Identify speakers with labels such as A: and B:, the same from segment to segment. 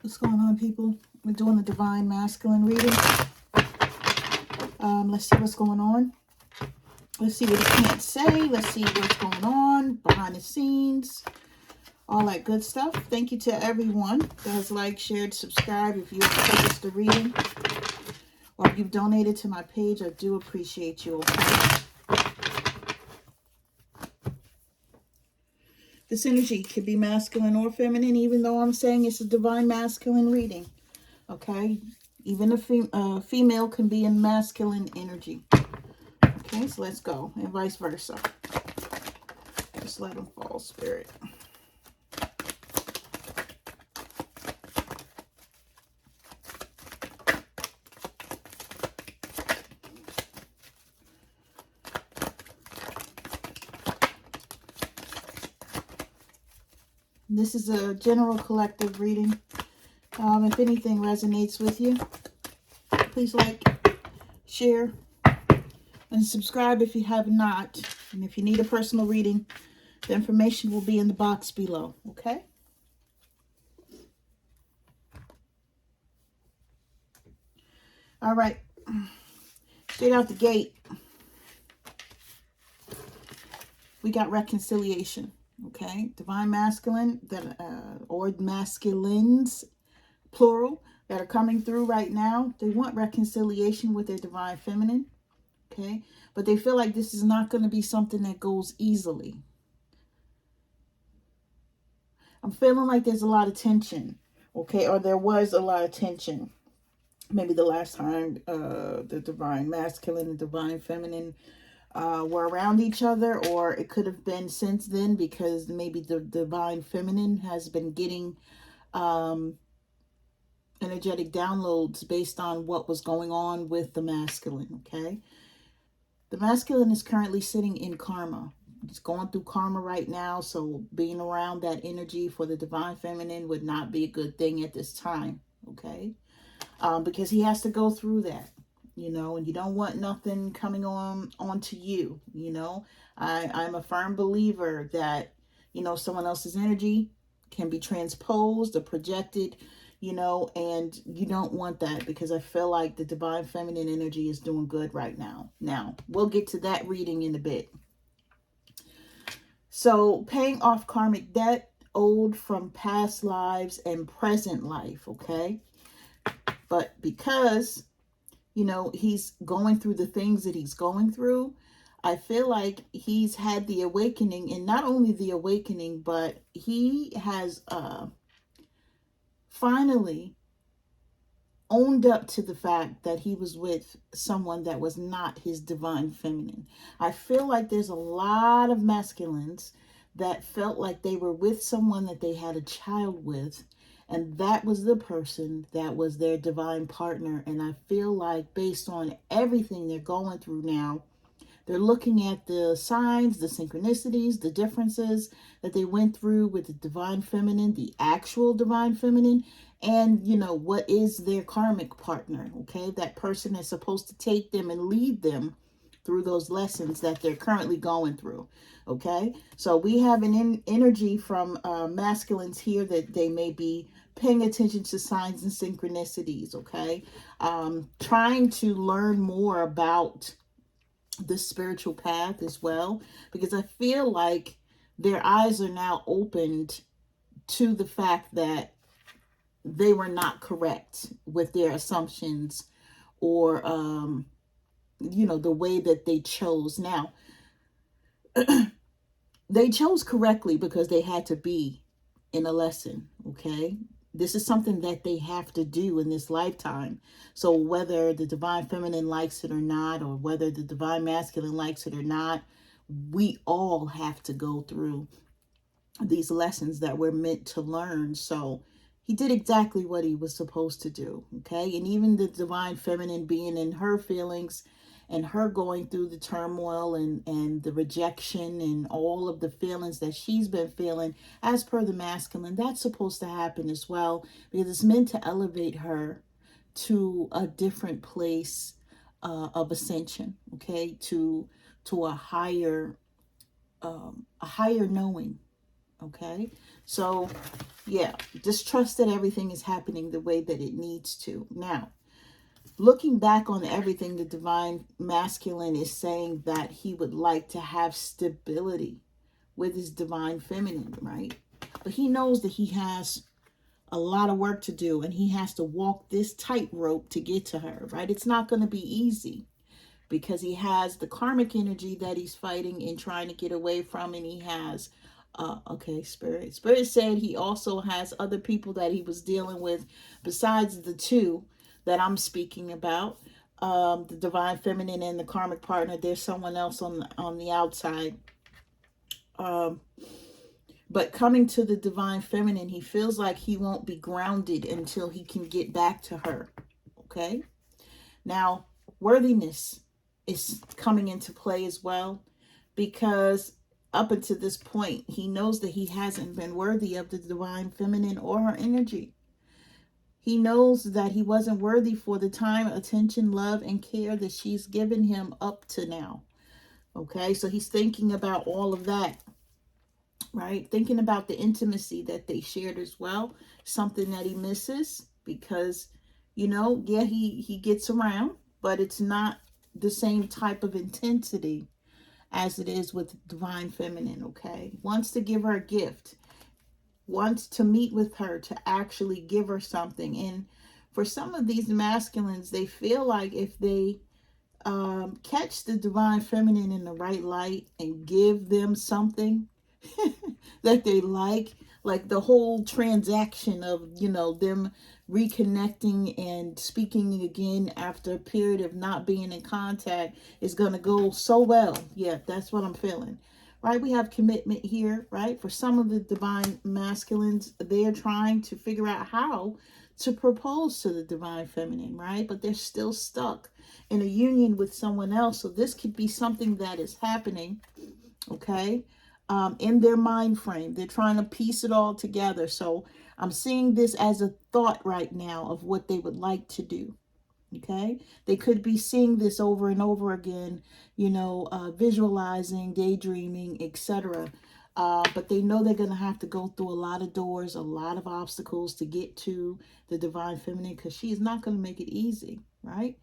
A: What's going on, people? We're doing the Divine Masculine reading. Let's see what's going on. Let's see what he can't say. Let's see what's going on behind the scenes. All that good stuff. Thank you to everyone that has liked, shared, subscribed. If you have purchased the reading or if you've donated to my page, I do appreciate you. Okay? This energy could be masculine or feminine, even though I'm saying it's a divine masculine reading. Okay? Even a female can be in masculine energy. Okay, so let's go. And vice versa. Just let them fall, Spirit. This is a general collective reading. If anything resonates with you, please like, share, and subscribe if you have not. And if you need a personal reading, the information will be in the box below, okay? All right. Straight out the gate, we got reconciliation, okay? Divine masculine, or masculines, plural, that are coming through right now. They want reconciliation with their divine feminine, okay? But they feel like this is not going to be something that goes easily. I'm feeling like there's a lot of tension, okay? Or there was a lot of tension. Maybe the last time the divine masculine and divine feminine were around each other, or it could have been since then, because maybe the divine feminine has been getting energetic downloads based on what was going on with the masculine, okay? The masculine is currently sitting in karma. He's going through karma right now, so being around that energy for the divine feminine would not be a good thing at this time, okay? Because he has to go through that, you know, and you don't want nothing coming onto you, you know. I'm a firm believer that, you know, someone else's energy can be transposed or projected, you know, and you don't want that, because I feel like the divine feminine energy is doing good right now. Now, we'll get to that reading in a bit. So, paying off karmic debt owed from past lives and present life, okay? But because, you know, he's going through the things that he's going through, I feel like he's had the awakening, and not only the awakening, but he has finally owned up to the fact that he was with someone that was not his divine feminine. I feel like there's a lot of masculines that felt like they were with someone that they had a child with, and that was the person that was their divine partner. And I feel like, based on everything they're going through now, they're looking at the signs, the synchronicities, the differences that they went through with the divine feminine, the actual divine feminine, and, you know, what is their karmic partner, okay? That person is supposed to take them and lead them through those lessons that they're currently going through, okay? So we have an energy from masculines here that they may be paying attention to signs and synchronicities, okay? Trying to learn more about the spiritual path as well, because I feel like their eyes are now opened to the fact that they were not correct with their assumptions, or you know, the way that they chose. Now, they chose correctly because they had to be in a lesson, okay? This is something that they have to do in this lifetime. So whether the divine feminine likes it or not, or whether the divine masculine likes it or not, we all have to go through these lessons that we're meant to learn. So he did exactly what he was supposed to do, okay? And even the divine feminine being in her feelings and her going through the turmoil and the rejection and all of the feelings that she's been feeling, as per the masculine, that's supposed to happen as well, because it's meant to elevate her to a different place of ascension, okay? To a higher knowing, okay? So Yeah, just trust that everything is happening the way that it needs to. Now, looking back on everything, the divine masculine is saying that he would like to have stability with his divine feminine, right? But he knows that he has a lot of work to do, and he has to walk this tightrope to get to her, right? It's not going to be easy, because he has the karmic energy that he's fighting and trying to get away from, and he has okay, spirit said he also has other people that he was dealing with besides the two that I'm speaking about, the divine feminine and the karmic partner. There's someone else on the outside, but coming to the divine feminine, he feels like he won't be grounded until he can get back to her. Okay, now worthiness is coming into play as well, because up until this point, he knows that he hasn't been worthy of the divine feminine or her energy. He knows that he wasn't worthy for the time, attention, love, and care that she's given him up to now. Okay, so he's thinking about all of that, right? Thinking about the intimacy that they shared as well, something that he misses, because, yeah, he gets around, but it's not the same type of intensity as it is with divine feminine. Okay, wants to give her a gift, wants to meet with her to actually give her something. And for some of these masculines, they feel like if they catch the divine feminine in the right light and give them something that they like the whole transaction of, them reconnecting and speaking again after a period of not being in contact is going to go so well. Yeah, that's what I'm feeling. Right? We have commitment here, right? For some of the divine masculines, they're trying to figure out how to propose to the divine feminine, right? But they're still stuck in a union with someone else. So this could be something that is happening, okay, in their mind frame. They're trying to piece it all together. So I'm seeing this as a thought right now of what they would like to do. Okay, they could be seeing this over and over again, visualizing, daydreaming, etc. But they know they're going to have to go through a lot of doors, a lot of obstacles to get to the divine feminine, because she's not going to make it easy, right?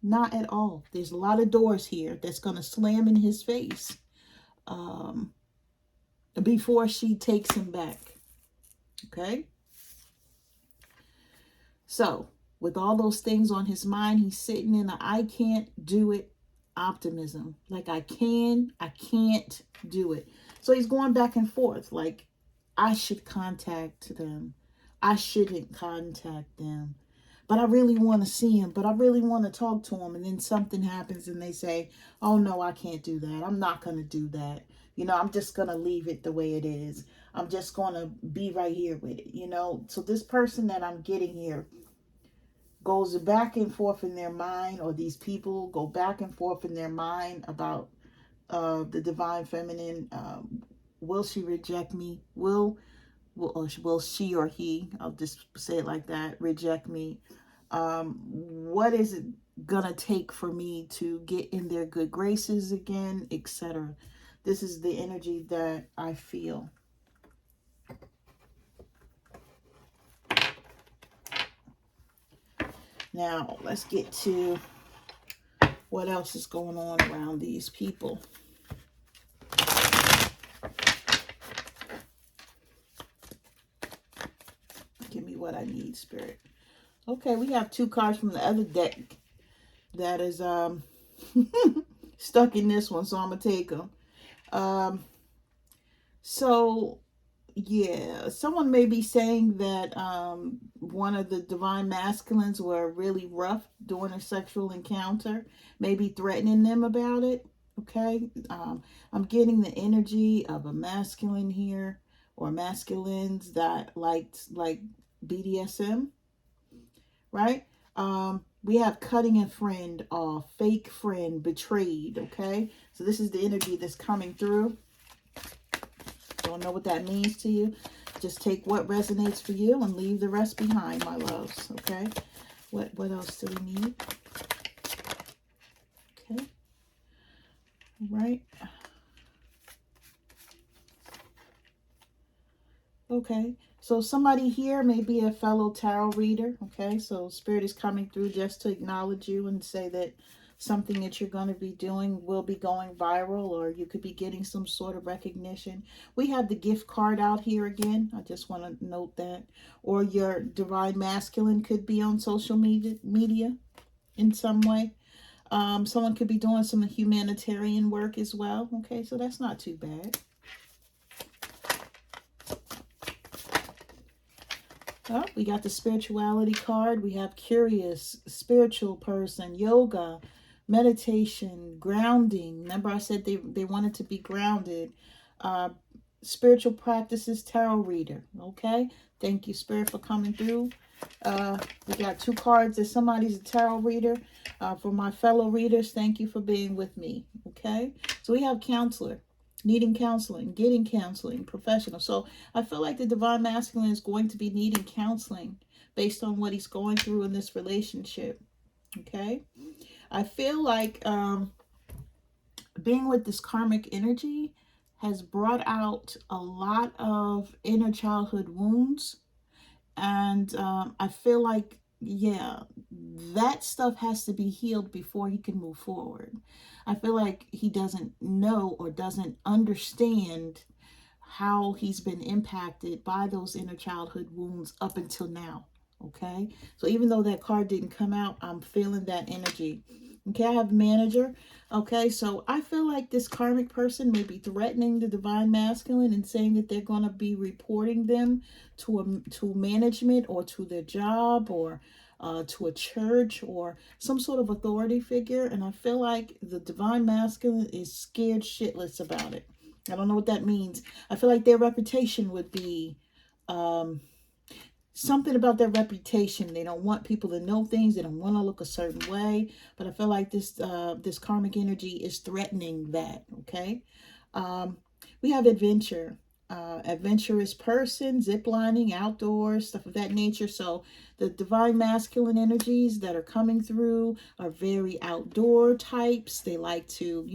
A: Not at all. There's a lot of doors here that's going to slam in his face before she takes him back. Okay? So, with all those things on his mind, he's sitting in a I can't do it optimism. Like, I can't do it. So he's going back and forth. Like, I should contact them. I shouldn't contact them. But I really want to see him. But I really want to talk to him. And then something happens and they say, oh, no, I can't do that. I'm not going to do that. I'm just going to leave it the way it is. I'm just going to be right here with it, So this person that I'm getting here goes back and forth in their mind, or these people go back and forth in their mind about the divine feminine. Will she reject me? Will she or he, I'll just say it like that, reject me? What is it gonna take for me to get in their good graces again, etc.? This is the energy that I feel. Now, let's get to what else is going on around these people. Give me what I need, Spirit. Okay, we have two cards from the other deck that is stuck in this one, so I'm going to take them. So, yeah, someone may be saying that one of the divine masculines were really rough during a sexual encounter, maybe threatening them about it. Okay, I'm getting the energy of a masculine here, or masculines that liked like BDSM, right? We have cutting a friend off, fake friend, betrayed. Okay, so this is the energy that's coming through. Don't know what that means to you. Just take what resonates for you and leave the rest behind, my loves. Okay. What else do we need? Okay. All right. Okay. So somebody here may be a fellow tarot reader, okay? So Spirit is coming through just to acknowledge you and say that something that you're going to be doing will be going viral, or you could be getting some sort of recognition. We have the gift card out here again. I just want to note that. Or your divine masculine could be on social media in some way. Someone could be doing some humanitarian work as well. Okay, so that's not too bad. Oh, we got the spirituality card. We have curious, spiritual person, yoga, meditation, grounding. Remember I said they wanted to be grounded. Uh, spiritual practices, tarot reader. Okay, thank you, Spirit, for coming through. We got two cards that somebody's a tarot reader. For my fellow readers, thank you for being with me. Okay, so we have counselor, needing counseling, getting counseling, professional. So I feel like the divine masculine is going to be needing counseling based on what he's going through in this relationship. Okay, I feel like being with this karmic energy has brought out a lot of inner childhood wounds. And I feel like, yeah, that stuff has to be healed before he can move forward. I feel like he doesn't know or doesn't understand how he's been impacted by those inner childhood wounds up until now. Okay, so even though that card didn't come out, I'm feeling that energy. Okay, I have manager. Okay, so I feel like this karmic person may be threatening the divine masculine and saying that they're going to be reporting them to management or to their job or to a church or some sort of authority figure. And I feel like the divine masculine is scared shitless about it. I don't know what that means. I feel like their reputation would be something about their reputation. They don't want people to know things. They don't want to look a certain way. But I feel like this karmic energy is threatening that. Okay. We have adventure. Adventurous person, ziplining, outdoors, stuff of that nature. So the divine masculine energies that are coming through are very outdoor types. They like to,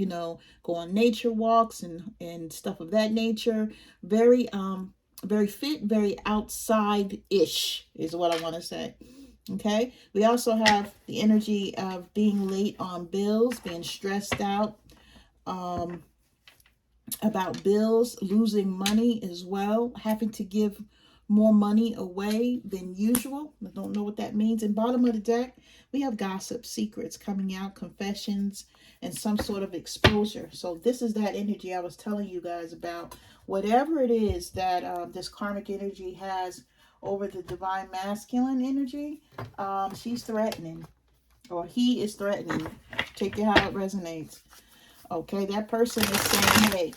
A: go on nature walks and stuff of that nature. Very fit, very outside-ish is what I want to say. Okay. We also have the energy of being late on bills, being stressed out, about bills, losing money as well, having to give more money away than usual. I don't know what that means. And bottom of the deck, we have gossip, secrets coming out, confessions, and some sort of exposure. So this is that energy I was telling you guys about. Whatever it is that this karmic energy has over the divine masculine energy, she's threatening, or he is threatening. Take it how it resonates. Okay, that person is saying, hey,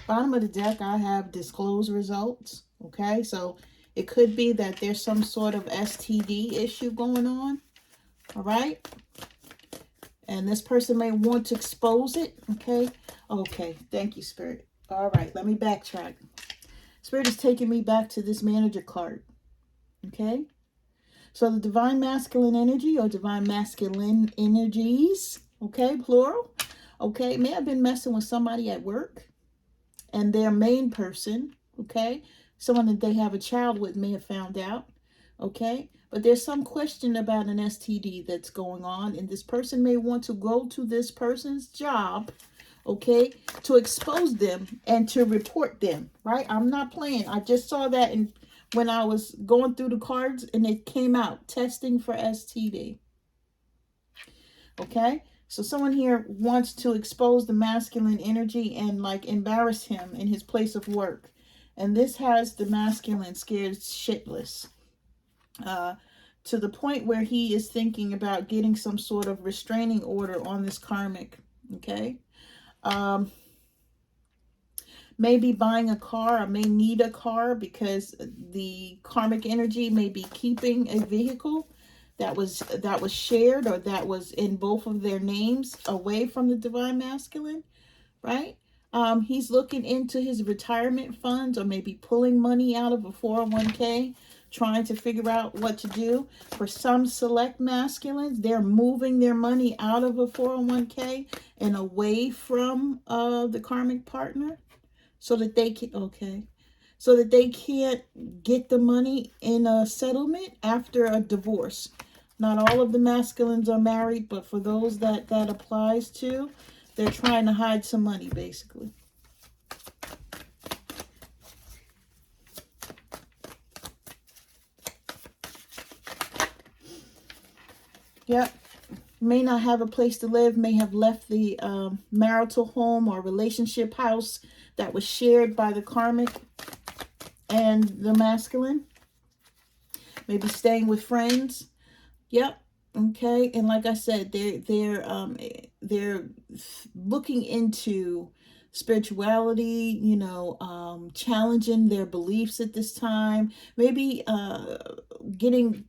A: bottom of the deck, I have disclosed results. Okay, so it could be that there's some sort of STD issue going on. All right, and this person may want to expose it. Okay, thank you, Spirit. All right, let me backtrack. Spirit is taking me back to this manager card. Okay, so the divine masculine energy or divine masculine energies, okay, plural, okay, may have been messing with somebody at work, and their main person, okay, someone that they have a child with, may have found out, okay, but there's some question about an STD that's going on, and this person may want to go to this person's job, okay, to expose them and to report them, right? I'm not playing. I just saw that when I was going through the cards, and it came out, testing for STD. Okay, so someone here wants to expose the masculine energy and like embarrass him in his place of work. And this has the masculine scared shitless. To the point where he is thinking about getting some sort of restraining order on this karmic. Okay. Maybe buying a car, or may need a car because the karmic energy may be keeping a vehicle that was shared, or that was in both of their names, away from the divine masculine, right? He's looking into his retirement funds, or maybe pulling money out of a 401k, trying to figure out what to do. For some select masculines, they're moving their money out of a 401k and away from the karmic partner, so that they can, okay, so that they can't get the money in a settlement after a divorce. Not all of the masculines are married, but for those that that applies to, they're trying to hide some money, basically. Yep. May not have a place to live, may have left the marital home or relationship house that was shared by the karmic and the masculine. Maybe staying with friends. Yep. Okay. And like I said, they're looking into spirituality, challenging their beliefs at this time. Maybe getting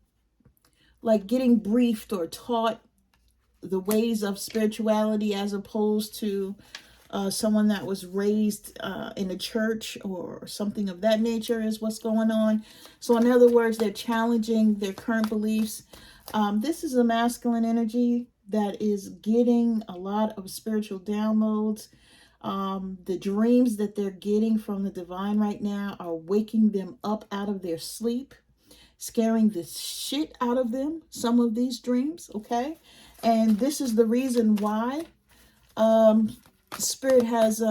A: briefed or taught the ways of spirituality as opposed to someone that was raised in a church or something of that nature is what's going on. So in other words, they're challenging their current beliefs. This is a masculine energy that is getting a lot of spiritual downloads. The dreams that they're getting from the divine right now are waking them up out of their sleep, scaring the shit out of them, some of these dreams, okay? And this is the reason why Spirit has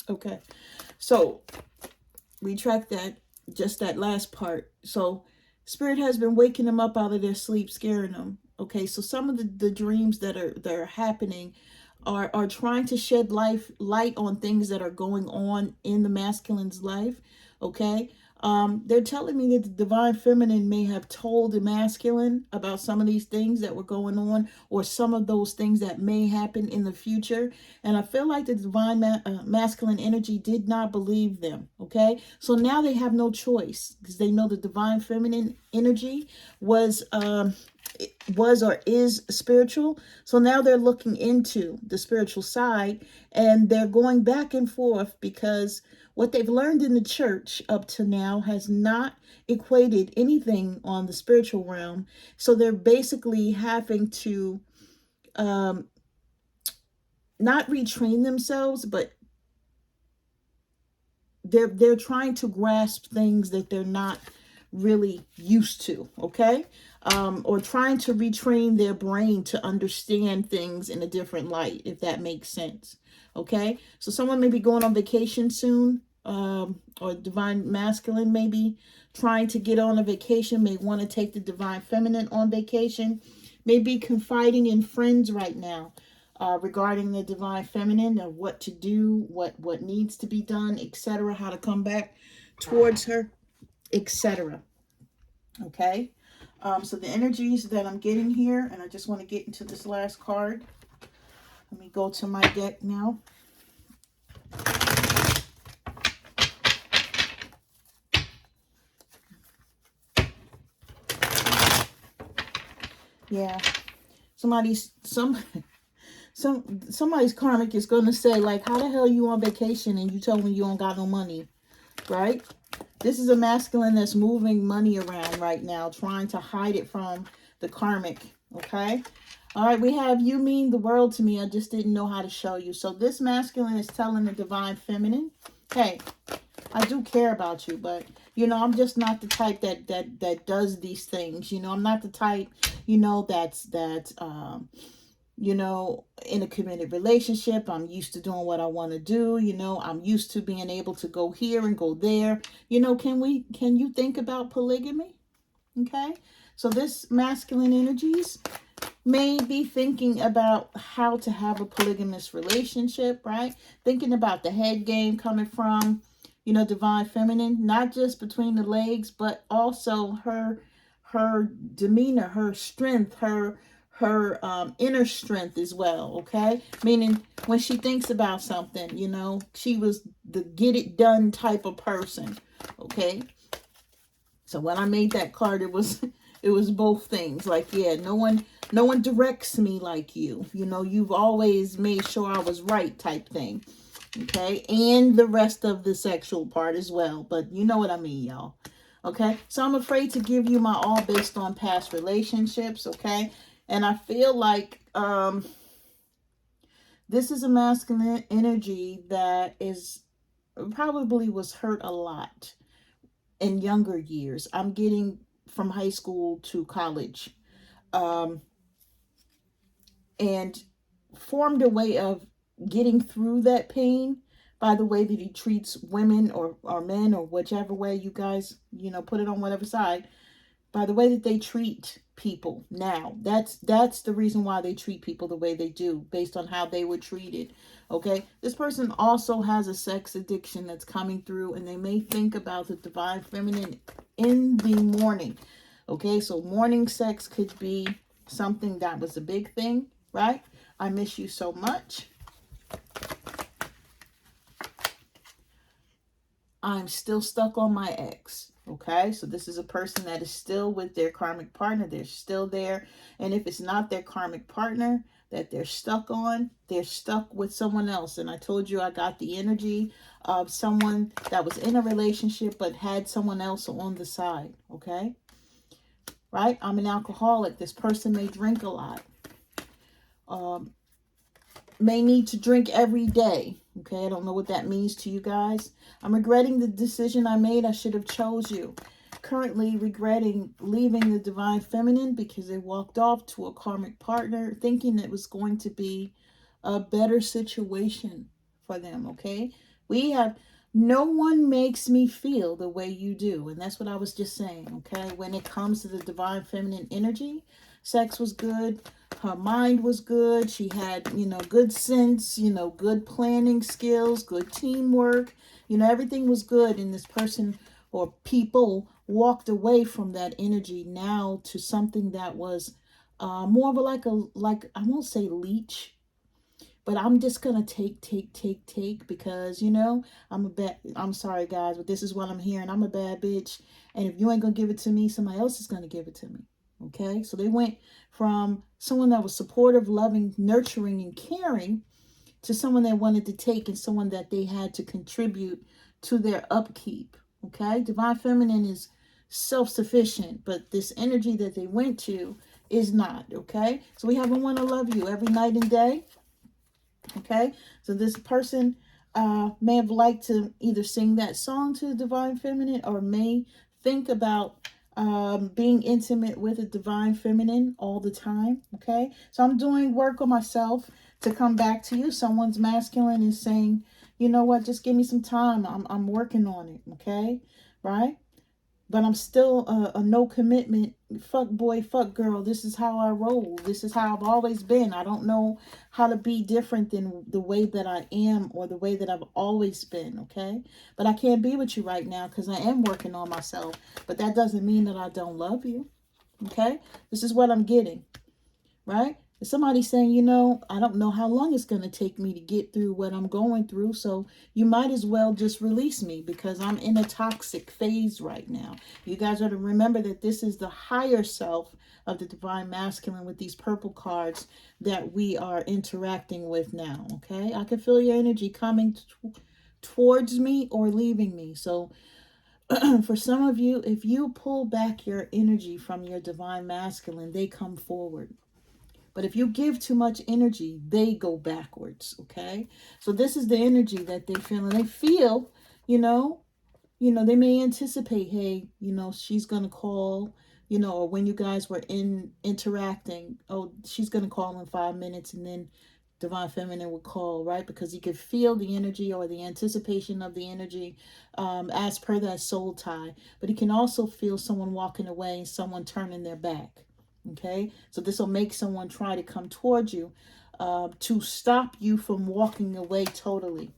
A: okay. So retract that, just that last part. So Spirit has been waking them up out of their sleep, scaring them. Okay, so some of the dreams that are happening are trying to shed light on things that are going on in the masculine's life. Okay. They're telling me that the divine feminine may have told the masculine about some of these things that were going on, or some of those things that may happen in the future. And I feel like the divine masculine energy did not believe them. Okay. So now they have no choice, because they know the divine feminine energy was or is spiritual. So now they're looking into the spiritual side, and they're going back and forth because what they've learned in the church up to now has not equated anything on the spiritual realm. So they're basically having to not retrain themselves, but they're trying to grasp things that they're not really used to, okay? Or trying to retrain their brain to understand things in a different light, if that makes sense, okay? So someone may be going on vacation soon, or divine masculine may be trying to get on a vacation, may want to take the divine feminine on vacation, may be confiding in friends right now regarding the divine feminine, of what to do, what needs to be done, etc., how to come back towards her, etc. Okay. So the energies that I'm getting here, and I just want to get into this last card. Let me go to my deck now. Yeah. Somebody's karmic is going to say, like, how the hell you on vacation and you told me you don't got no money, right? This is a masculine that's moving money around right now, trying to hide it from the karmic, okay? All right, we have, you mean the world to me. I just didn't know how to show you. So this masculine is telling the divine feminine, hey, I do care about you, but, I'm just not the type that does these things. I'm not the type, that's in a committed relationship. I'm used to doing what I want to do. I'm used to being able to go here and go there. Can you think about polygamy? Okay. So this masculine energies may be thinking about how to have a polygamous relationship, right? Thinking about the head game coming from, divine feminine, not just between the legs, but also her demeanor, her strength, her inner strength as well, okay? Meaning when she thinks about something, she was the get it done type of person, okay? So when I made that card, it was both things. Like, yeah, no one directs me like you. You've always made sure I was right type thing, okay? And the rest of the sexual part as well, but you know what I mean, y'all. Okay, so I'm afraid to give you my all based on past relationships, okay? And I feel like This is a masculine energy that is probably was hurt a lot in younger years. I'm getting from high school to college, um, and formed a way of getting through that pain by the way that he treats women or men, or whichever way you guys, put it on whatever side, by the way that they treat people now. That's the reason why they treat people the way they do, based on how they were treated. Okay, this person also has a sex addiction that's coming through, and they may think about the divine feminine in the morning. Okay, so morning sex could be something that was a big thing, right? I miss you so much. I'm still stuck on my ex. Okay, so this is a person that is still with their karmic partner. They're still there. And if it's not their karmic partner that they're stuck on, they're stuck with someone else. And I told you I got the energy of someone that was in a relationship but had someone else on the side. Okay, right? I'm an alcoholic. This person may drink a lot. May need to drink every day. Okay, I don't know what that means to you guys. I'm regretting the decision I made. I should have chose you. Currently regretting leaving the divine feminine because they walked off to a karmic partner thinking it was going to be a better situation for them. Okay, we have, no one makes me feel the way you do, and that's what I was just saying. Okay, when it comes to the divine feminine energy, sex was good, her mind was good, she had, good sense, good planning skills, good teamwork, everything was good. And this person or people walked away from that energy now to something that was more of a like I won't say leech, but I'm just gonna take because I'm sorry guys, but this is what I'm hearing. I'm a bad bitch, and if you ain't gonna give it to me, somebody else is gonna give it to me. Okay, so they went from someone that was supportive, loving, nurturing, and caring to someone that wanted to take, and someone that they had to contribute to their upkeep. Okay, divine feminine is self-sufficient, but this energy that they went to is not. Okay, so we have a want to love you every night and day. Okay, so this person may have liked to either sing that song to the divine feminine, or may think about being intimate with a divine feminine all the time. Okay, so I'm doing work on myself to come back to you. Someone's masculine is saying, you know what, just give me some time. I'm working on it. Okay, right? But I'm still a no commitment, fuck boy, fuck girl. This is how I roll. This is how I've always been. I don't know how to be different than the way that I am, or the way that I've always been. Okay, but I can't be with you right now because I am working on myself. But that doesn't mean that I don't love you. Okay, this is what I'm getting, right? If somebody's saying, I don't know how long it's going to take me to get through what I'm going through, so you might as well just release me because I'm in a toxic phase right now. You guys are to remember that this is the higher self of the divine masculine with these purple cards that we are interacting with now. Okay, I can feel your energy coming towards me or leaving me. So for some of you, if you pull back your energy from your divine masculine, they come forward. But if you give too much energy, they go backwards. Okay, so this is the energy that they feel, and they feel, they may anticipate, hey, she's gonna call, or when you guys were interacting, oh, she's gonna call in 5 minutes, and then divine feminine would call, right? Because he could feel the energy or the anticipation of the energy, as per that soul tie. But he can also feel someone walking away and someone turning their back. Okay, so this will make someone try to come towards you to stop you from walking away totally.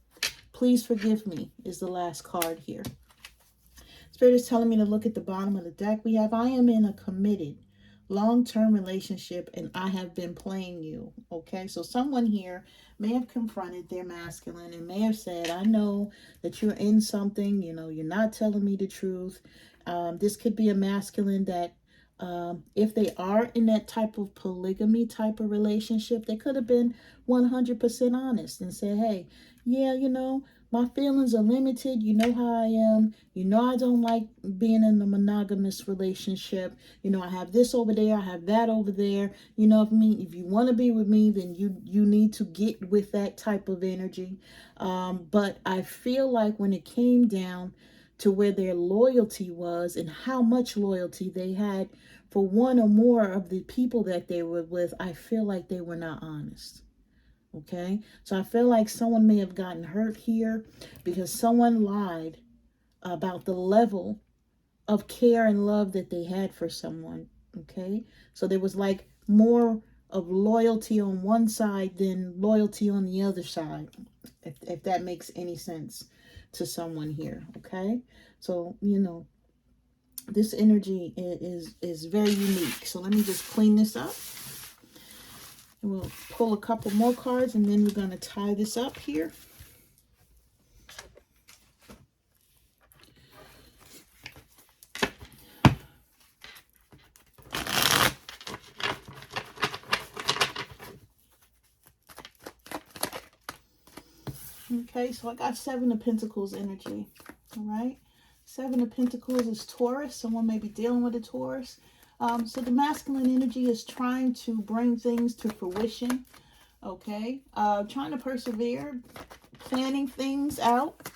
A: Please forgive me is the last card here. Spirit is telling me to look at the bottom of the deck. We have, I am in a committed long-term relationship and I have been playing you. Okay, so someone here may have confronted their masculine and may have said, I know that you're in something, you're not telling me the truth. This could be a masculine that if they are in that type of polygamy type of relationship, they could have been 100% honest and said, hey, yeah, My feelings are limited. You know how I am. You know I don't like being in a monogamous relationship. You know, I have this over there. I have that over there. You know, if you want to be with me, then you need to get with that type of energy. But I feel like when it came down to where their loyalty was and how much loyalty they had for one or more of the people that they were with, I feel like they were not honest. Okay, so I feel like someone may have gotten hurt here because someone lied about the level of care and love that they had for someone. Okay, so there was like more of loyalty on one side than loyalty on the other side, if that makes any sense to someone here. Okay, so you know this energy is very unique. So let me just clean this up. We'll pull a couple more cards and then we're going to tie this up here. Okay, so I got Seven of Pentacles energy. All right. Seven of Pentacles is Taurus. Someone may be dealing with a Taurus. So the masculine energy is trying to bring things to fruition. Okay. Trying to persevere. Planning things out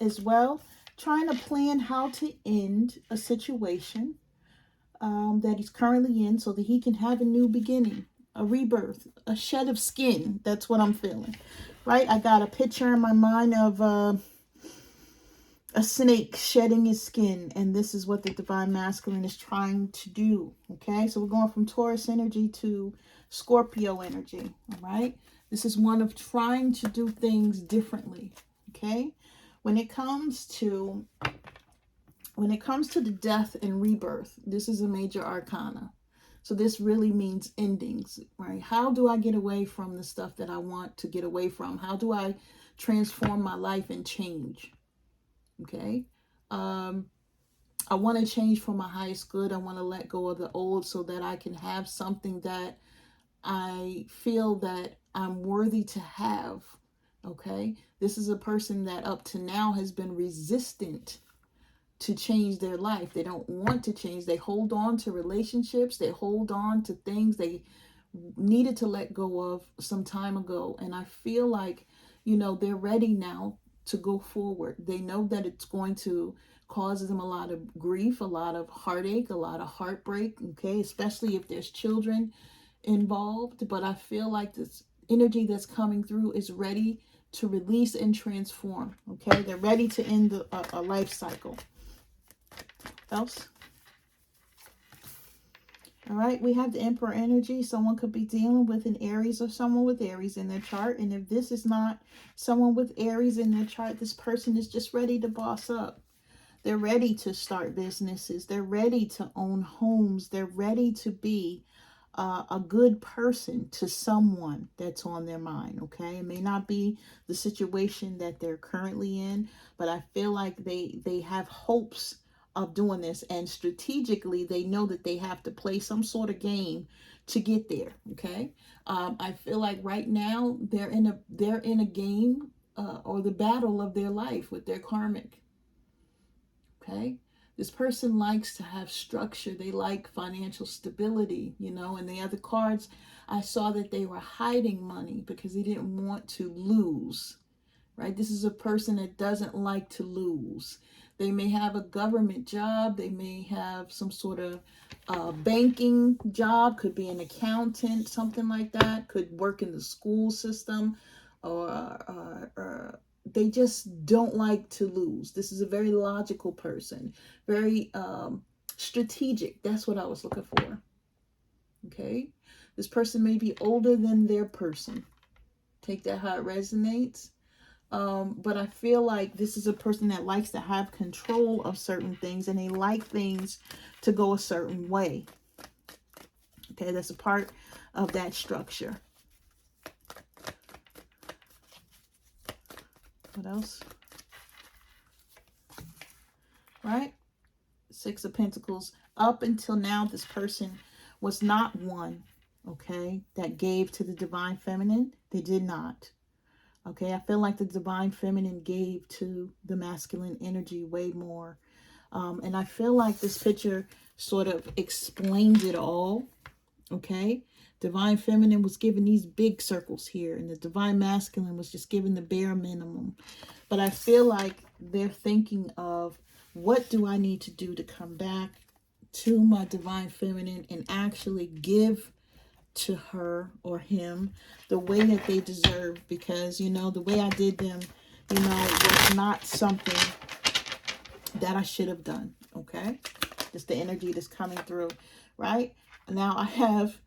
A: as well. Trying to plan how to end a situation that he's currently in so that he can have a new beginning, a rebirth, a shed of skin. That's what I'm feeling, right? I got a picture in my mind of a snake shedding his skin, and this is what the divine masculine is trying to do. Okay, so we're going from Taurus energy to Scorpio energy. All right, this is one of trying to do things differently. Okay, when it comes to the death and rebirth, this is a major arcana. So this really means endings, right? How do I get away from the stuff that I want to get away from? How do I transform my life and change? Okay. I want to change for my highest good. I want to let go of the old so that I can have something that I feel that I'm worthy to have. Okay. This is a person that up to now has been resistant to change their life. They don't want to change. They hold on to relationships. They hold on to things they needed to let go of some time ago. And I feel like, you know, they're ready now to go forward. They know that it's going to cause them a lot of grief, a lot of heartache, a lot of heartbreak, okay, especially if there's children involved. But I feel like this energy that's coming through is ready to release and transform, okay? They're ready to end a life cycle. Else? All right, we have the Emperor energy. Someone could be dealing with an Aries or someone with Aries in their chart. And if this is not someone with Aries in their chart, this person is just ready to boss up. They're ready to start businesses. They're ready to own homes. They're ready to be a good person to someone that's on their mind, okay? It may not be the situation that they're currently in, but I feel like they have hopes of doing this, and strategically they know that they have to play some sort of game to get there, okay? I feel like right now they're in a game or the battle of their life with their karmic, okay? This person likes to have structure. They like financial stability, you know. And the other cards, I saw that they were hiding money because they didn't want to lose, right? This is a person that doesn't like to lose. They may have a government job. They may have some sort of banking job. Could be an accountant, something like that. Could work in the school system, or they just don't like to lose. This is a very logical person, very strategic. That's what I was looking for. Okay, this person may be older than their person. Take that how it resonates. But I feel like this is a person that likes to have control of certain things, and they like things to go a certain way. Okay, that's a part of that structure. What else? Right? Six of Pentacles. Up until now, this person was not one, okay, that gave to the divine feminine. They did not. Okay, I feel like the divine feminine gave to the masculine energy way more. And I feel like this picture sort of explains it all. Okay, divine feminine was given these big circles here, and the divine masculine was just given the bare minimum. But I feel like they're thinking of, what do I need to do to come back to my divine feminine and actually give to her or him the way that they deserve? Because, you know, the way I did them, you know, was not something that I should have done. Okay, just the energy that's coming through. Right now I have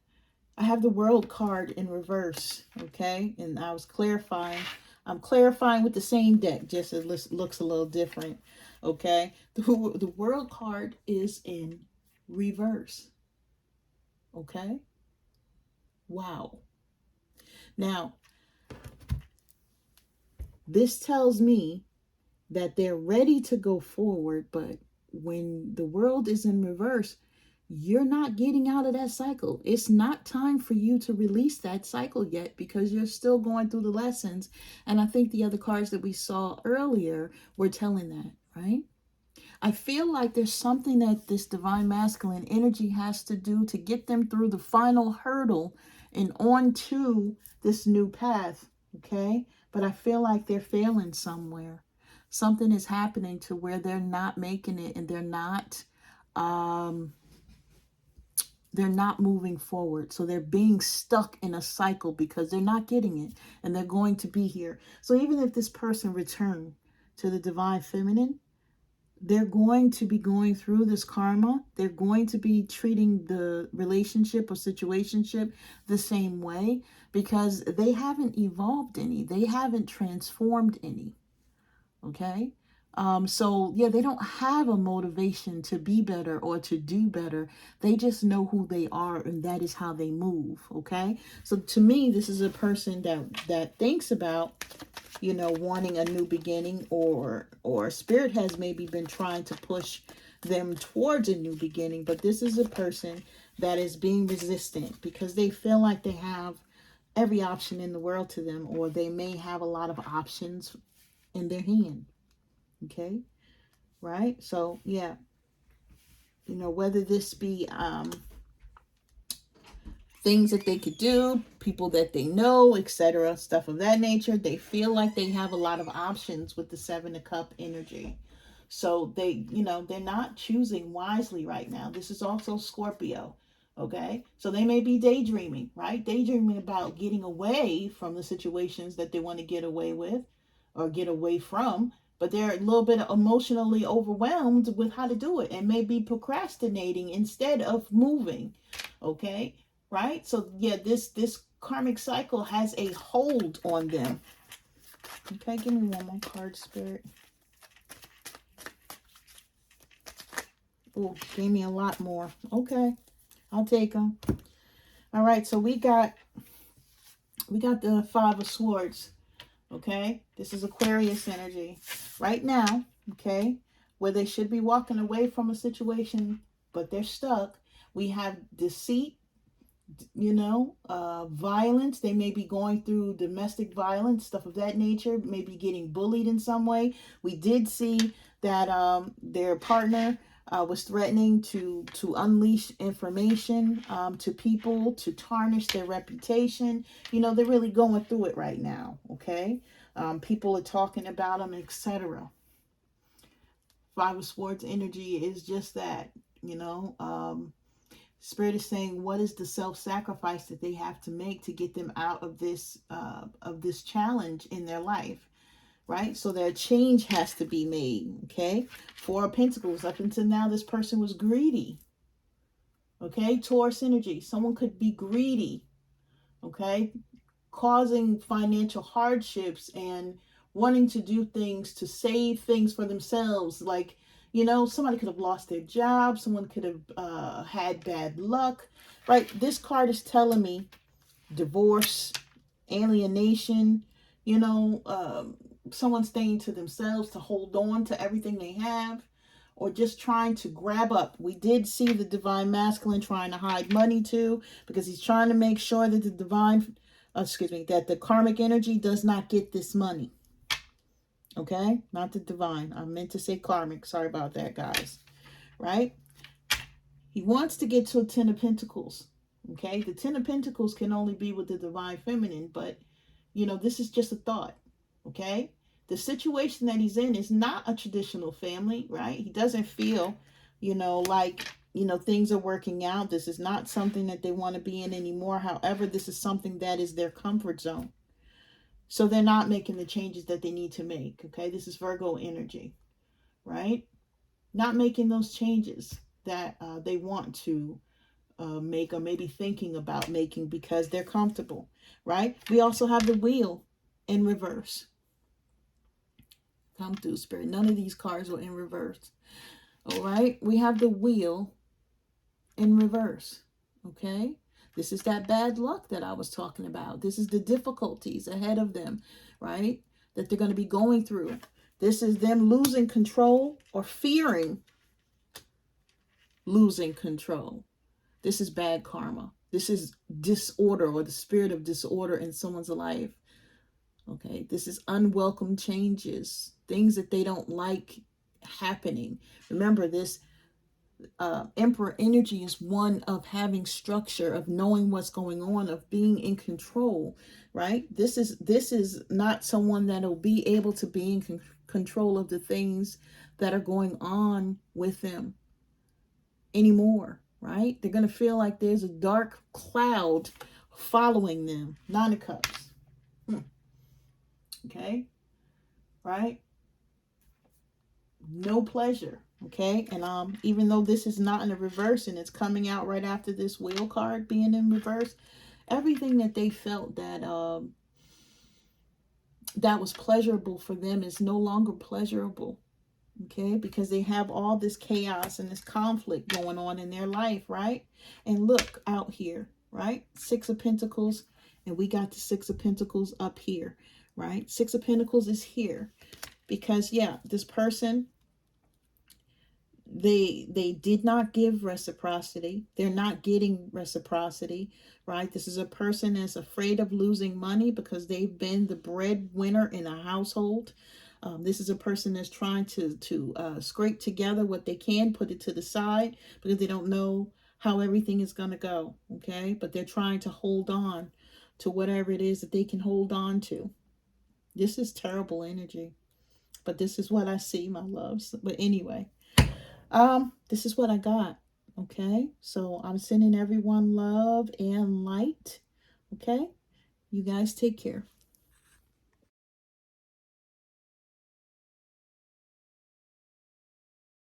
A: the world card in reverse. Okay, and I was clarifying. I'm clarifying with the same deck, just it looks a little different. Okay, the world card is in reverse. Okay, wow. Now this tells me that they're ready to go forward, but when the world is in reverse, you're not getting out of that cycle. It's not time for you to release that cycle yet, because you're still going through the lessons. And I think the other cards that we saw earlier were telling that, right? I feel like there's something that this divine masculine energy has to do to get them through the final hurdle and on to this new path, okay? But I feel like they're failing somewhere. Something is happening to where they're not making it, and they're not moving forward. So they're being stuck in a cycle because they're not getting it, and they're going to be here. So even if this person returned to the divine feminine, they're going to be going through this karma. They're going to be treating the relationship or situationship the same way, because they haven't evolved any. They haven't transformed any. Okay. So yeah, they don't have a motivation to be better or to do better. They just know who they are, and that is how they move. Okay. So to me, this is a person that thinks about, you know, wanting a new beginning, or spirit has maybe been trying to push them towards a new beginning. But this is a person that is being resistant because they feel like they have every option in the world to them, or they may have a lot of options in their hand. Okay, right? So yeah, you know, whether this be things that they could do, people that they know, etc., stuff of that nature, they feel like they have a lot of options with the Seven of Cup energy. So they, you know, they're not choosing wisely right now. This is also Scorpio. Okay, so they may be daydreaming, right? Daydreaming about getting away from the situations that they want to get away with or get away from, but they're a little bit emotionally overwhelmed with how to do it, and may be procrastinating instead of moving. Okay, right? So yeah, this karmic cycle has a hold on them. Okay, give me one more card, Spirit. Oh, gave me a lot more. Okay, I'll take them. All right, so we got the Five of Swords. Okay, this is Aquarius energy right now. Okay, where they should be walking away from a situation, but they're stuck. We have deceit, you know, violence. They may be going through domestic violence, stuff of that nature, maybe getting bullied in some way. We did see that their partner was threatening to unleash information to people to tarnish their reputation. You know, they're really going through it right now. Okay, people are talking about them, etc. Five of Swords energy is just that. You know, Spirit is saying, what is the self-sacrifice that they have to make to get them out of this challenge in their life, right? So their change has to be made. Okay, Four of Pentacles. Up until now, this person was greedy. Okay, Taurus energy. Someone could be greedy. Okay, causing financial hardships and wanting to do things to save things for themselves. Like, you know, somebody could have lost their job. Someone could have had bad luck, right? This card is telling me divorce, alienation, you know, someone staying to themselves to hold on to everything they have, or just trying to grab up. We did see the divine masculine trying to hide money too, because he's trying to make sure that the divine that the karmic energy does not get this money. Okay, not the divine. I meant to say karmic. Sorry about that, guys. Right? He wants to get to a 10 of Pentacles. Okay, the 10 of Pentacles can only be with the divine feminine, but this is just a thought. Okay, the situation that he's in is not a traditional family, right? He doesn't feel, like, things are working out. This is not something that they want to be in anymore. However, this is something that is their comfort zone. So they're not making the changes that they need to make. Okay, this is Virgo energy, right? Not making those changes that they want to make, or maybe thinking about making, because they're comfortable, right? We also have the wheel in reverse. Come through, Spirit. None of these cards were in reverse. All right, we have the wheel in reverse. Okay, this is that bad luck that I was talking about. This is the difficulties ahead of them, right, that they're going to be going through. This is them losing control or fearing losing control. This is bad karma. This is disorder, or the spirit of disorder in someone's life. Okay, this is unwelcome changes, things that they don't like happening. Remember, this Emperor energy is one of having structure, of knowing what's going on, of being in control, right? This is not someone that'll be able to be in control of the things that are going on with them anymore, right? They're going to feel like there's a dark cloud following them. Nine of Cups. Okay, right? No pleasure. Okay, and even though this is not in the reverse and it's coming out right after this wheel card being in reverse, everything that they felt that that was pleasurable for them is no longer pleasurable. Okay, because they have all this chaos and this conflict going on in their life, right? And look out here, right? Six of Pentacles, and we got the Six of Pentacles up here, right? Six of Pentacles is here because, yeah, this person, they did not give reciprocity. They're not getting reciprocity, right? This is a person that's afraid of losing money because they've been the breadwinner in a household. This is a person that's trying to scrape together what they can, put it to the side, because they don't know how everything is going to go, okay? But they're trying to hold on to whatever it is that they can hold on to. This is terrible energy, but this is what I see, my loves. But anyway, this is what I got, okay? So I'm sending everyone love and light, okay? You guys take care.